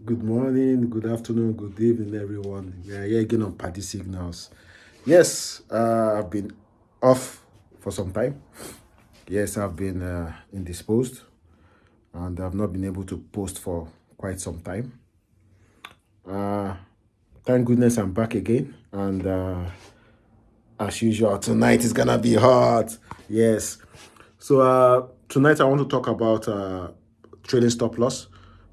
Good morning, good afternoon, good evening, everyone. We are here again on Party Signals. Yes, I've been off for some time. Yes, I've been indisposed and I've not been able to post for quite some time. Uh, thank goodness I'm back again. And as usual, tonight is gonna be hot. Yes. So tonight I want to talk about trading stop loss.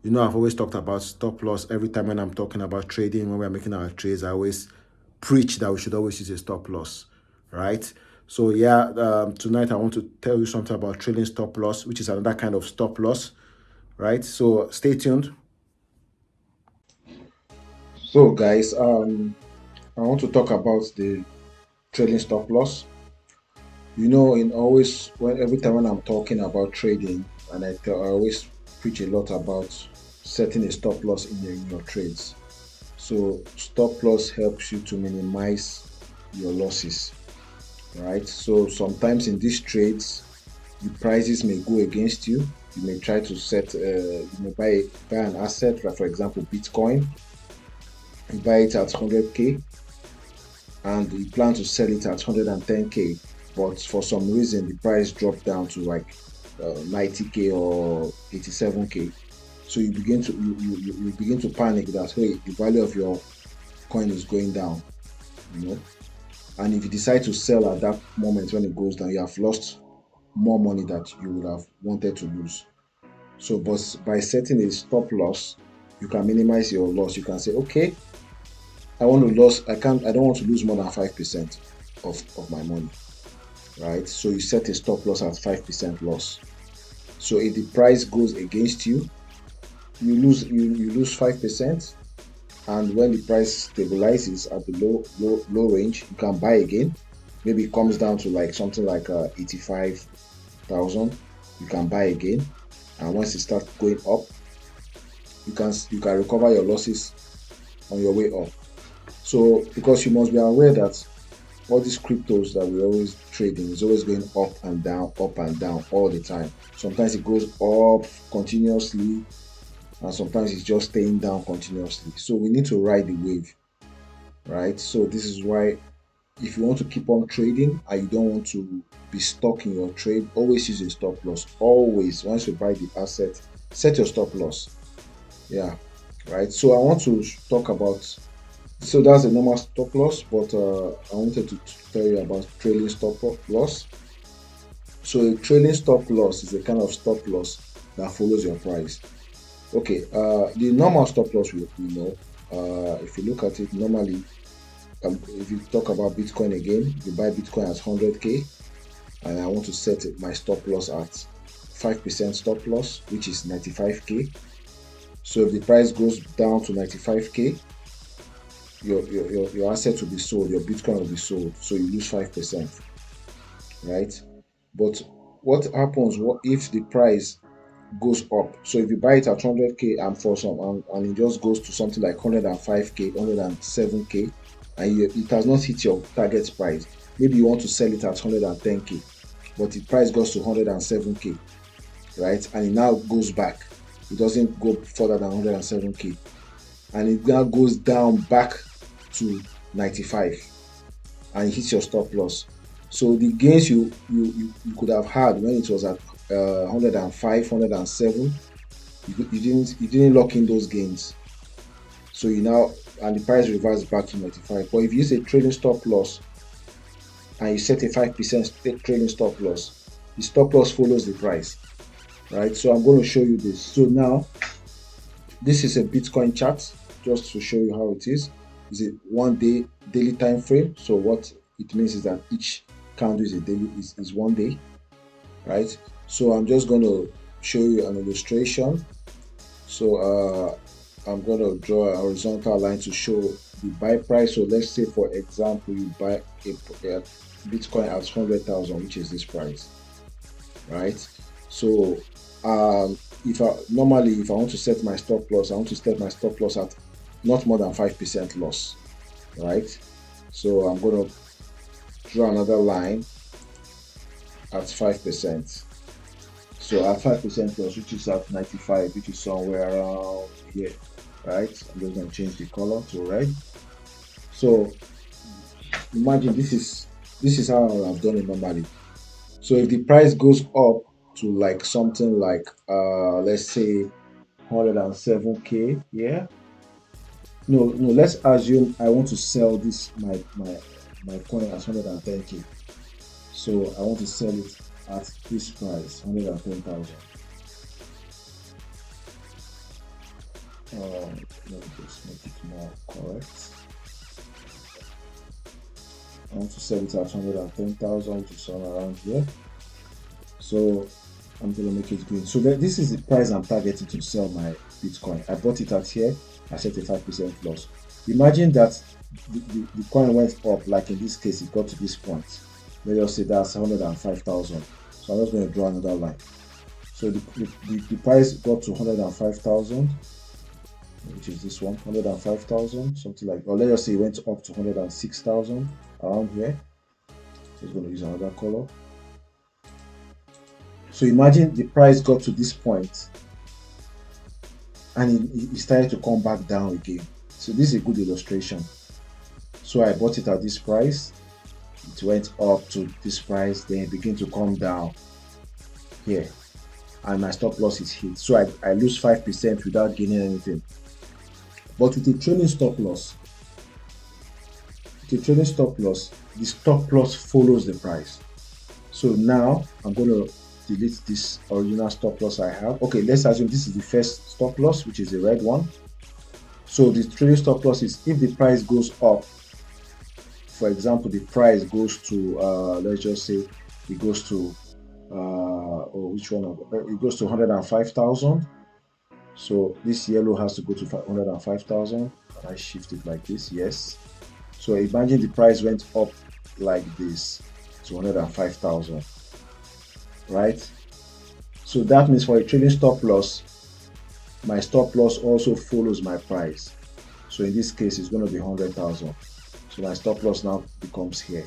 You know, I've always talked about stop loss every time when I'm talking about trading. When we're making our trades, I always preach that we should always use a stop loss, right? So yeah, tonight I want to tell you something about trading stop loss, which is another kind of stop loss, right? So stay tuned. So guys, I want to talk about the trading stop loss. You know, in always when every time when I'm talking about trading, and I always preach a lot about setting a stop loss in your trades. So stop loss helps you to minimize your losses, right? So sometimes in these trades, the prices may go against you. You may try to you may buy an asset, like for example, Bitcoin. You buy it at 100K and you plan to sell it at 110K, but for some reason the price dropped down to like 90K or 87K. So you begin to panic that hey, the value of your coin is going down, you know. And if you decide to sell at that moment when it goes down, you have lost more money that you would have wanted to lose. So, but by setting a stop loss, you can minimize your loss. You can say, okay, I want to lose. I don't want to lose more than 5% of my money, right? So you set a stop loss at 5% loss. So if the price goes against you, you lose 5. And when the price stabilizes at the low range, you can buy again. Maybe it comes down to like something like 85,000. You can buy again, and once it starts going up, you can recover your losses on your way up. So because you must be aware that all these cryptos that we always trading is always going up and down all the time. Sometimes it goes up continuously, and sometimes it's just staying down continuously. So we need to ride the wave, right? So this is why if you want to keep on trading and you don't want to be stuck in your trade, always use a stop loss. Always, once you buy the asset, set your stop loss. Yeah, right. So I want to talk about. So that's a normal stop loss, but I wanted to tell you about trailing stop loss. So a trailing stop loss is a kind of stop loss that follows your price. Okay, the normal stop loss we know. If you look at it normally, if you talk about Bitcoin again, you buy Bitcoin at 100K, and I want to set my stop loss at 5% stop loss, which is 95K. So if the price goes down to 95K, your asset will be sold, your Bitcoin will be sold, so you lose 5%, right? But what happens what if the price goes up? So if you buy it at 100K and for some and it just goes to something like 105K, 107K, and it has not hit your target price. Maybe you want to sell it at 110K, but the price goes to 107K, right? And it now goes back. It doesn't go further than 107K, and it now goes down back to 95 and it hits your stop loss. So the gains you could have had when it was at 105, 107, you didn't lock in those gains. So you now and the price reverses back to 95. But if you use a trading stop loss and you set a 5% trading stop loss, the stop loss follows the price, right? So I'm going to show you this. So now this is a Bitcoin chart just to show you how it is. Is it 1 day daily time frame? So what it means is that each candle is a daily is 1 day, right? So I'm just going to show you an illustration. So I'm going to draw a horizontal line to show the buy price. So let's say, for example, you buy a Bitcoin at 100,000, which is this price, right? So if I normally if I want to set my stop loss, I want to set my stop loss at not more than 5% loss, right? So I'm going to draw another line at 5%. So at 5% loss, which is at 95, which is somewhere around here. right? I'm just going to change the color to red. So imagine this is how I've done it normally. So if the price goes up to like something like let's say 107k, yeah. No, let's assume I want to sell this my coin as 110k. So I want to sell it at this price, 110,000. Let me just make it more correct. I want to sell it at 110,000, which is somewhere around here. So I'm gonna make it green. So this is the price I'm targeting to sell my Bitcoin. I bought it at here. I set a 5% loss. Imagine that the coin went up, like in this case, it got to this point. Let's just say that's 105,000. So I'm just going to draw another line. So the price got to 105,000, which is this one, 105,000, something like, or let's just say it went up to 106,000 around here. So it's going to use another color. So imagine the price got to this point and it started to come back down again. So this is a good illustration. So I bought it at this price. It went up to this price, then it began to come down here. And my stop loss is hit. So I lose 5% without gaining anything. But with a trailing stop loss, the stop loss follows the price. So now I'm going to delete this original stop loss I have. Okay, let's assume this is the first stop loss, which is the red one. So the trailing stop loss is if the price goes up. For example, the price goes to let's just say it goes to which one? It goes to 105,000. So this yellow has to go to 105,000. I shift it like this. Yes. So imagine the price went up like this to 105,000. Right? So that means for a trailing stop loss, my stop loss also follows my price. So in this case, it's going to be 100,000. So my stop loss now becomes here.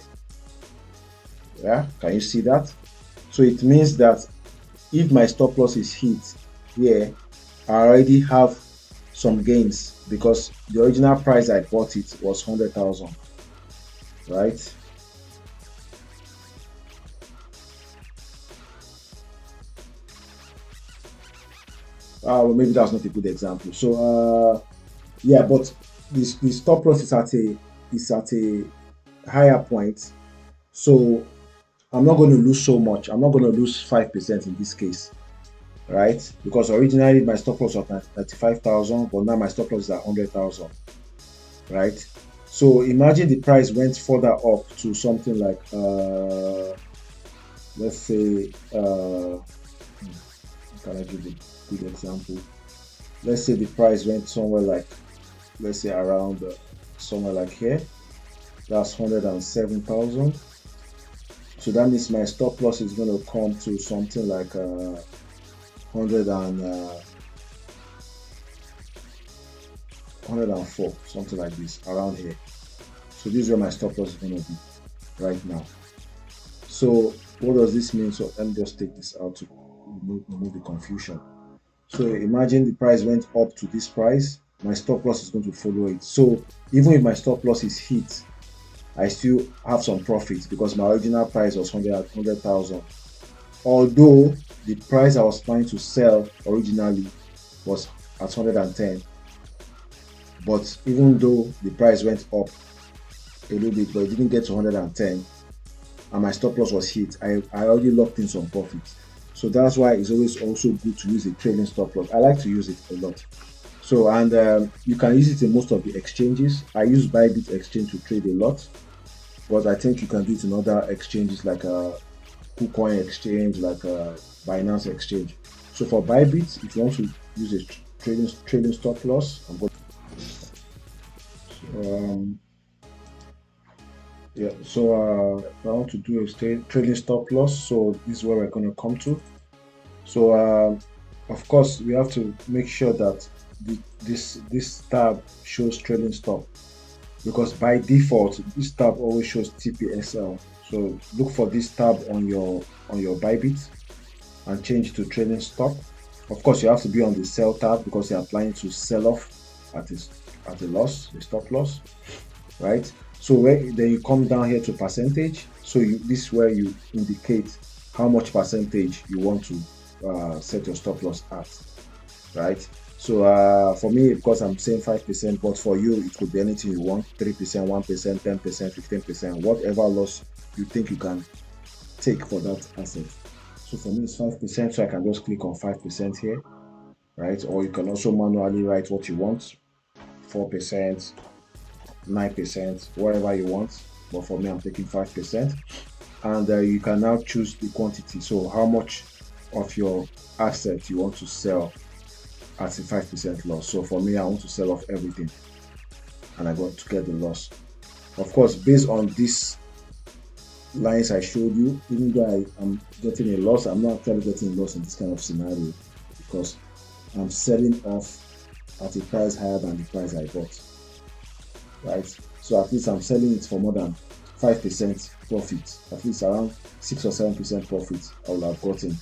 Yeah, can you see that? So it means that if my stop loss is hit here, I already have some gains because the original price I bought it was 100,000, right? Well, maybe that's not a good example. So yeah, but the stop loss is at a higher point. So I'm not going to lose so much. I'm not going to lose 5% in this case, right? Because originally my stop loss was at 95,000, but now my stop loss is at 100,000, right? So imagine the price went further up to something like, let's say, can I give a good example? Let's say the price went somewhere like, let's say around somewhere like here. That's 107,000. So that means my stop loss is going to come to something like 104, something like this, around here. So this is where my stop loss is going to be right now. So what does this mean? So let me just take this out to remove the confusion. So imagine the price went up to this price, my stop loss is going to follow it. So even if my stop loss is hit, I still have some profits because my original price was 100,000. Although the price I was planning to sell originally was at 110, but even though the price went up a little bit, but it didn't get to 110, and my stop loss was hit, I already locked in some profits. So that's why it's always also good to use a trailing stop loss. I like to use it a lot. So, and you can use it in most of the exchanges. I use Bybit exchange to trade a lot, but I think you can do it in other exchanges like a KuCoin exchange, like a Binance exchange. So for Bybit, if you want to use a trading stop loss, I'm going to, yeah. So if I want to do a trading stop loss, so this is where we're going to come to. So of course, we have to make sure that this tab shows trailing stop, because by default this tab always shows TPSL. So look for this tab on your Bybit and change to trailing stop. Of course, you have to be on the sell tab because you're planning to sell off at a loss, a stop loss, right? So then you come down here to percentage. So this is where you indicate how much percentage you want to set your stop loss at, right? So for me, because I'm saying 5%, but for you, it could be anything you want: 3%, 1%, 10%, 15%, whatever loss you think you can take for that asset. So for me, it's 5%. So I can just click on 5% here, right? Or you can also manually write what you want: 4%, 9%, whatever you want. But for me, I'm taking 5%. And you can now choose the quantity. So how much of your asset you want to sell at a 5% loss. So for me, I want to sell off everything, and I got to get the loss. Of course, based on these lines I showed you, even though I am getting a loss, I'm not actually getting a loss in this kind of scenario, because I'm selling off at a price higher than the price I bought, right? So at least I'm selling it for more than 5% profit, at least around 6 or 7% profit I will have gotten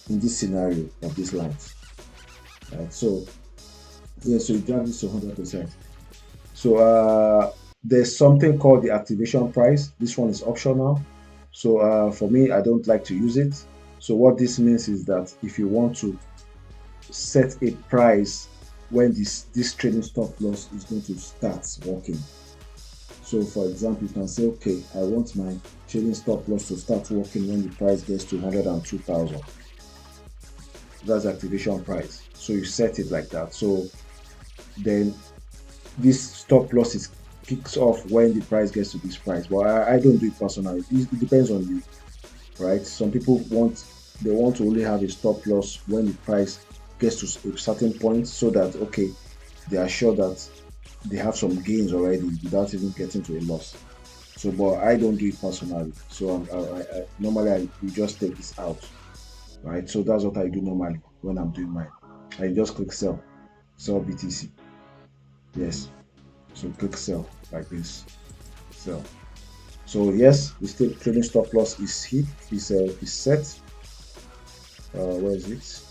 in this scenario of these lines, right? So yeah, so you drive this to 100%. So there's something called the activation price. This one is optional. So for me, I don't like to use it. So what this means is that if you want to set a price when this trading stop loss is going to start working. So for example, you can say, okay, I want my trading stop loss to start working when the price gets to 102,000. That's activation price. So you set it like that. So then this stop loss is kicks off when the price gets to this price. But I don't do it personally. It depends on you, right? Some people want to only have a stop loss when the price gets to a certain point, so that okay, they are sure that they have some gains already without even getting to a loss. So, but I don't do it personally. So normally we just take this out, right? So that's what I do normally when I'm doing mine. I just click sell BTC. Yes. So click sell like this. Sell. So yes, the trading stop loss is set. Where is it?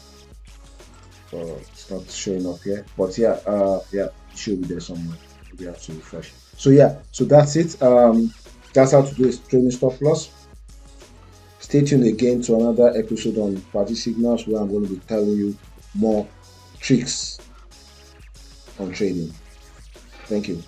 It's not showing up here, but yeah, it should be there somewhere. We have to refresh. So yeah, so that's it. That's how to do a trading stop loss. Stay tuned again to another episode on Party Signals, where I'm going to be telling you more tricks on trading. Thank you.